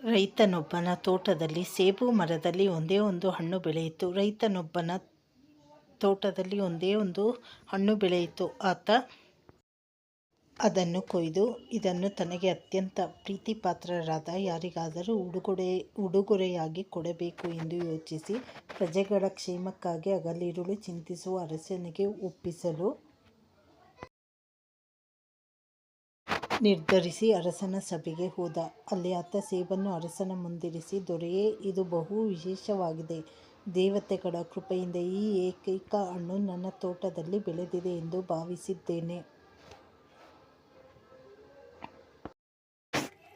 ರೈತನೊಬ್ಬನ ತೋಟದಲ್ಲಿ ಸೇಬು ಮರದಲ್ಲಿ ಒಂದೇ ಒಂದು ಹಣ್ಣು ಬೆಳೆಯಿತು. ರೈತನೊಬ್ಬನ ತೋಟದಲ್ಲಿ ಒಂದೇ ಒಂದು ಹಣ್ಣು ಬೆಳೆಯಿತು. ಆತ ಅದನ್ನು ಕೊಯ್ದು ಇದನ್ನು ತನಗೆ ಅತ್ಯಂತ ಪ್ರೀತಿಪಾತ್ರರಾದ ಯಾರಿಗಾದರೂ ಉಡುಗೊರೆಯಾಗಿ ಕೊಡಬೇಕು ಎಂದು ಯೋಚಿಸಿ ಪ್ರಜೆಗಳ ಕ್ಷೇಮಕ್ಕಾಗಿ ಹಗಲಿರುಳು ಚಿಂತಿಸುವ ಅರಸನಿಗೆ ಒಪ್ಪಿಸಲು ನಿರ್ಧರಿಸಿ ಅರಸನ ಸಭೆಗೆ ಹೋದ. ಅಲ್ಲಿ ಆತ ಸೇಬನ್ನು ಅರಸನ ಮುಂದಿರಿಸಿ, ದೊರೆಯೇ, ಇದು ಬಹು ವಿಶೇಷವಾಗಿದೆ. ದೇವತೆಗಳ ಕೃಪೆಯಿಂದ ಈ ಏಕೈಕ ಹಣ್ಣು ನನ್ನ ತೋಟದಲ್ಲಿ ಬೆಳೆದಿದೆ ಎಂದು ಭಾವಿಸಿದ್ದೇನೆ.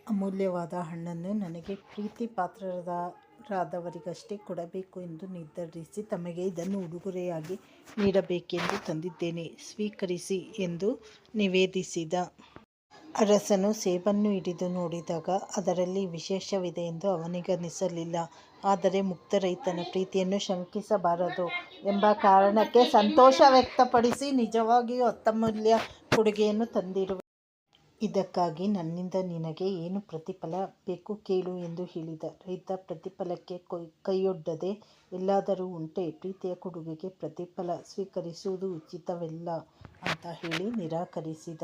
ಅಮೂಲ್ಯವಾದ ಹಣ್ಣನ್ನು ನನಗೆ ಪ್ರೀತಿಪಾತ್ರರಾದವರಿಗಷ್ಟೇ ಕೊಡಬೇಕು ಎಂದು ನಿರ್ಧರಿಸಿ ತಮಗೆ ಇದನ್ನು ಉಡುಗೊರೆಯಾಗಿ ನೀಡಬೇಕೆಂದು ತಂದಿದ್ದೇನೆ. ಸ್ವೀಕರಿಸಿ ಎಂದು ನಿವೇದಿಸಿದ. ಅರಸನು ಸೇಬನ್ನು ಹಿಡಿದು ನೋಡಿದಾಗ ಅದರಲ್ಲಿ ವಿಶೇಷವಿದೆ ಎಂದು ಅವನಿಗನಿಸಲಿಲ್ಲ. ಆದರೆ ಮುಗ್ಧ ರೈತನ ಪ್ರೀತಿಯನ್ನು ಶಂಕಿಸಬಾರದು ಎಂಬ ಕಾರಣಕ್ಕೆ ಸಂತೋಷ ವ್ಯಕ್ತಪಡಿಸಿ, ನಿಜವಾಗಿಯೂ ಅತ್ಯಮೂಲ್ಯ ಕೊಡುಗೆಯನ್ನು ತಂದಿರುವೆ. ಇದಕ್ಕಾಗಿ ನನ್ನಿಂದ ನಿನಗೆ ಏನು ಪ್ರತಿಫಲ ಬೇಕು ಕೇಳು ಎಂದು ಹೇಳಿದ. ರೈತ ಪ್ರತಿಫಲಕ್ಕೆ ಕೈಯೊಡ್ಡದೆ, ಎಲ್ಲಾದರೂ ಉಂಟೆ? ಪ್ರೀತಿಯ ಕೊಡುಗೆಗೆ ಪ್ರತಿಫಲ ಸ್ವೀಕರಿಸುವುದು ಉಚಿತವಲ್ಲ ಅಂತ ಹೇಳಿ ನಿರಾಕರಿಸಿದ.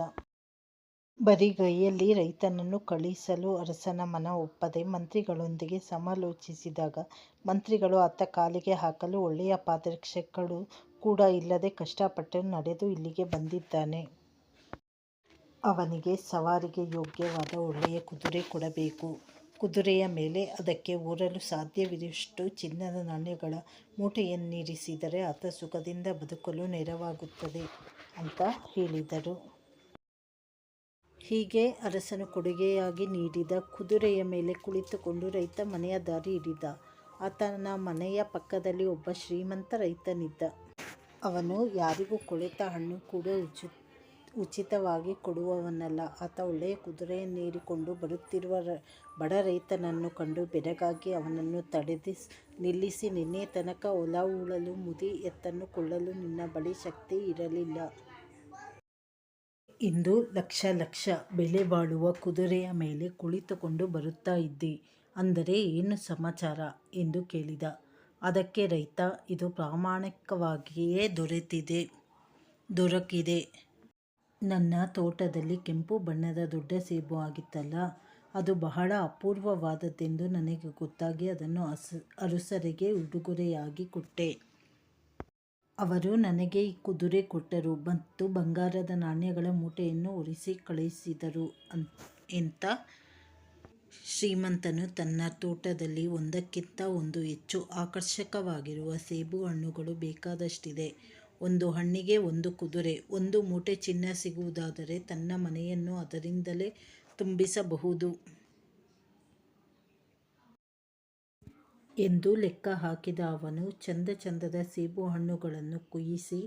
ಬರಿಗೈಯಲ್ಲಿ ರೈತನನ್ನು ಕಳುಹಿಸಲು ಅರಸನ ಮನ ಒಪ್ಪದೆ ಮಂತ್ರಿಗಳೊಂದಿಗೆ ಸಮಾಲೋಚಿಸಿದಾಗ ಮಂತ್ರಿಗಳು ಆತ ಕಾಲಿಗೆ ಹಾಕಲು ಒಳ್ಳೆಯ ಪಾದರಕ್ಷೆಗಳು ಕೂಡ ಇಲ್ಲದೆ ಕಷ್ಟಪಟ್ಟು ನಡೆದು ಇಲ್ಲಿಗೆ ಬಂದಿದ್ದಾನೆ. ಅವನಿಗೆ ಸವಾರಿಗೆ ಯೋಗ್ಯವಾದ ಒಳ್ಳೆಯ ಕುದುರೆ ಕೊಡಬೇಕು. ಕುದುರೆಯ ಮೇಲೆ ಅದಕ್ಕೆ ಹೊರಲು ಸಾಧ್ಯವಿರುವಷ್ಟು ಚಿನ್ನದ ನಾಣ್ಯಗಳ ಮೂಟೆಯನ್ನಿರಿಸಿದರೆ ಆತ ಸುಖದಿಂದ ಬದುಕಲು ನೆರವಾಗುತ್ತದೆ ಅಂತ ಹೇಳಿದರು. ಹೀಗೆ ಅರಸನು ಕೊಡುಗೆಯಾಗಿ ನೀಡಿದ ಕುದುರೆಯ ಮೇಲೆ ಕುಳಿತುಕೊಂಡು ರೈತ ಮನೆಯ ದಾರಿ ಹಿಡಿದ. ಆತನ ಮನೆಯ ಪಕ್ಕದಲ್ಲಿ ಒಬ್ಬ ಶ್ರೀಮಂತ ರೈತನಿದ್ದ. ಅವನು ಯಾರಿಗೂ ಕೊಳೆತ ಹಣ್ಣು ಕೂಡ ಉಚಿತವಾಗಿ ಕೊಡುವವನಲ್ಲ. ಆತ ಒಳ್ಳೆಯ ಕುದುರೆಯನ್ನೇರಿಕೊಂಡು ಬರುತ್ತಿರುವ ಬಡ ರೈತನನ್ನು ಕಂಡು ಬೆರಗಾಗಿ ಅವನನ್ನು ತಡೆದು ನಿಲ್ಲಿಸಿ, ನಿನ್ನೆ ತನಕ ಹೊಲ ಉಳಲು ಮುದಿ ಎತ್ತನ್ನು ಕೊಳ್ಳಲು ನಿನ್ನ ಬಳಿ ಶಕ್ತಿ ಇರಲಿಲ್ಲ. ಇಂದು ಲಕ್ಷ ಬೆಲೆ ಬಾಳುವ ಕುದುರೆಯ ಮೇಲೆ ಕುಳಿತುಕೊಂಡು ಬರುತ್ತಾ ಇದ್ದಿ. ಅಂದರೆ ಏನು ಸಮಾಚಾರ ಎಂದು ಕೇಳಿದ. ಅದಕ್ಕೆ ರೈತ, ಇದು ಪ್ರಾಮಾಣಿಕವಾಗಿಯೇ ದೊರಕಿದೆ. ನನ್ನ ತೋಟದಲ್ಲಿ ಕೆಂಪು ಬಣ್ಣದ ದೊಡ್ಡ ಸೇಬು ಆಗಿತ್ತಲ್ಲ, ಅದು ಬಹಳ ಅಪೂರ್ವವಾದದ್ದೆಂದು ನನಗೆ ಗೊತ್ತಾಗಿ ಅದನ್ನು ಅರಸರಿಗೆ ಉಡುಗೊರೆಯಾಗಿ ಕೊಟ್ಟೆ. ಅವರು ನನಗೆ ಈ ಕುದುರೆ ಕೊಟ್ಟರು ಮತ್ತು ಬಂಗಾರದ ನಾಣ್ಯಗಳ ಮೂಟೆಯನ್ನು ಹೊರಿಸಿ ಕಳುಹಿಸಿದರು ಎಂತ. ಶ್ರೀಮಂತನು ತನ್ನ ತೋಟದಲ್ಲಿ ಒಂದಕ್ಕಿಂತ ಒಂದು ಹೆಚ್ಚು ಆಕರ್ಷಕವಾಗಿರುವ ಸೇಬು ಹಣ್ಣುಗಳು ಬೇಕಾದಷ್ಟಿದೆ. ಒಂದು ಹಣ್ಣಿಗೆ ಒಂದು ಕುದುರೆ, ಒಂದು ಮೂಟೆ ಚಿನ್ನ ಸಿಗುವುದಾದರೆ ತನ್ನ ಮನೆಯನ್ನು ಅದರಿಂದಲೇ ತುಂಬಿಸಬಹುದು ಎಂದು ಲೆಕ್ಕ ಹಾಕಿದ. ಅವನು ಚಂದದ ಸೇಬು ಹಣ್ಣುಗಳನ್ನು ಕೊಯ್ಯಿಸಿ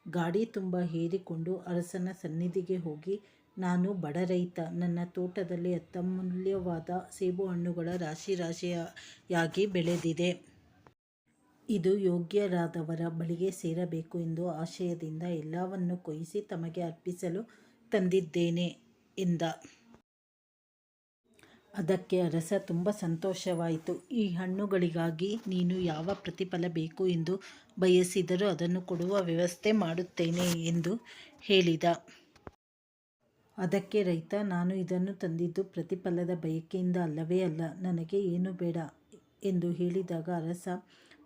ಗಾಡಿ ತುಂಬ ಹೇರಿಕೊಂಡು ಅರಸನ ಸನ್ನಿಧಿಗೆ ಹೋಗಿ, ನಾನು ಬಡ ರೈತ, ನನ್ನ ತೋಟದಲ್ಲಿ ಅತ್ಯಮೂಲ್ಯವಾದ ಸೇಬು ಹಣ್ಣುಗಳ ರಾಶಿಯಾಗಿ ಬೆಳೆದಿದೆ. ಇದು ಯೋಗ್ಯರಾದವರ ಬಳಿಗೆ ಸೇರಬೇಕು ಎಂದು ಆಶಯದಿಂದ ಎಲ್ಲವನ್ನೂ ಕೊಯ್ಯಿಸಿ ತಮಗೆ ಅರ್ಪಿಸಲು ತಂದಿದ್ದೇನೆ ಎಂದ. ಅದಕ್ಕೆ ಅರಸ ತುಂಬ ಸಂತೋಷವಾಯಿತು. ಈ ಹಣ್ಣುಗಳಿಗಾಗಿ ನೀನು ಯಾವ ಪ್ರತಿಫಲ ಬೇಕು ಎಂದು ಬಯಸಿದರೂ ಅದನ್ನು ಕೊಡುವ ವ್ಯವಸ್ಥೆ ಮಾಡುತ್ತೇನೆ ಎಂದು ಹೇಳಿದ. ಅದಕ್ಕೆ ರೈತ, ನಾನು ಇದನ್ನು ತಂದಿದ್ದು ಪ್ರತಿಫಲದ ಬಯಕೆಯಿಂದ ಅಲ್ಲವೇ ಅಲ್ಲ, ನನಗೆ ಏನೂ ಬೇಡ ಎಂದು ಹೇಳಿದಾಗ ಅರಸ,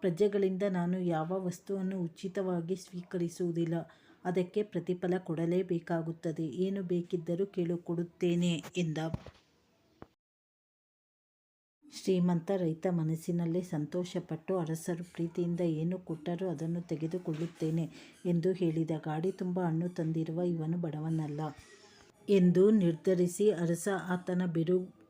ಪ್ರಜೆಗಳಿಂದ ನಾನು ಯಾವ ವಸ್ತುವನ್ನು ಉಚಿತವಾಗಿ ಸ್ವೀಕರಿಸುವುದಿಲ್ಲ. ಅದಕ್ಕೆ ಪ್ರತಿಫಲ ಕೊಡಲೇಬೇಕಾಗುತ್ತದೆ. ಏನು ಬೇಕಿದ್ದರೂ ಕೇಳು, ಕೊಡುತ್ತೇನೆ ಎಂದ. ಶ್ರೀಮಂತ ರೈತ ಮನಸ್ಸಿನಲ್ಲೇ ಸಂತೋಷಪಟ್ಟು, ಅರಸರು ಪ್ರೀತಿಯಿಂದ ಏನು ಕೊಟ್ಟರೂ ಅದನ್ನು ತೆಗೆದುಕೊಳ್ಳುತ್ತೇನೆ ಎಂದು ಹೇಳಿದ. ಗಾಡಿ ತುಂಬ ಹಣ್ಣು ತಂದಿರುವ ಇವನು ಬಡವನಲ್ಲ ಎಂದು ನಿರ್ಧರಿಸಿ ಅರಸ ಆತನ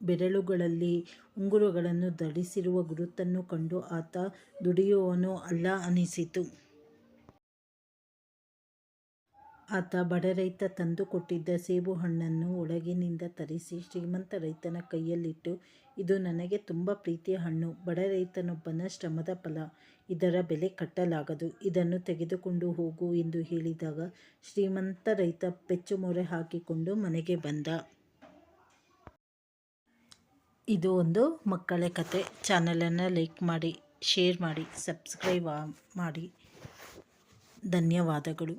ಬೆರಳುಗಳಲ್ಲಿ ಉಂಗುರಗಳನ್ನು ಧರಿಸಿರುವ ಗುರುತನ್ನು ಕಂಡು ಆತ ದುಡಿಯುವವನು ಅಲ್ಲ ಅನಿಸಿತು. ಆತ ಬಡ ರೈತ ತಂದು ಕೊಟ್ಟಿದ್ದ ಸೇಬು ಹಣ್ಣನ್ನು ಒಳಗಿನಿಂದ ತರಿಸಿ ಶ್ರೀಮಂತ ರೈತನ ಕೈಯಲ್ಲಿಟ್ಟು, ಇದು ನನಗೆ ತುಂಬ ಪ್ರೀತಿಯ ಹಣ್ಣು, ಬಡ ರೈತನೊಬ್ಬನ ಶ್ರಮದ ಫಲ, ಇದರ ಬೆಲೆ ಕಟ್ಟಲಾಗದು, ಇದನ್ನು ತೆಗೆದುಕೊಂಡು ಹೋಗು ಎಂದು ಹೇಳಿದಾಗ ಶ್ರೀಮಂತ ರೈತ ಪೆಚ್ಚುಮೊರೆ ಹಾಕಿಕೊಂಡು ಮನೆಗೆ ಬಂದ. ಇದು ಒಂದು ಮಕ್ಕಳ ಕತೆ. ಚಾನಲನ್ನು ಲೈಕ್ ಮಾಡಿ, ಶೇರ್ ಮಾಡಿ, ಸಬ್ಸ್ಕ್ರೈಬ್ ಮಾಡಿ. ಧನ್ಯವಾದಗಳು.